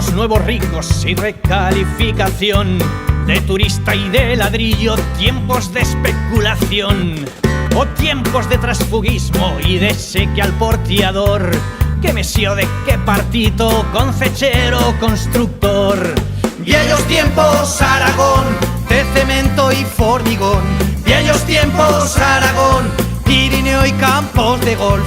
Tiempos nuevos ricos y recalificación, de turista y de ladrillo, tiempos de especulación, o tiempos de transfugismo y de seque al porteador, que mesío de qué partito, concechero, constructor. Viejos tiempos Aragón, de cemento y formigón. Viejos tiempos Aragón, Pirineo y campos de golf.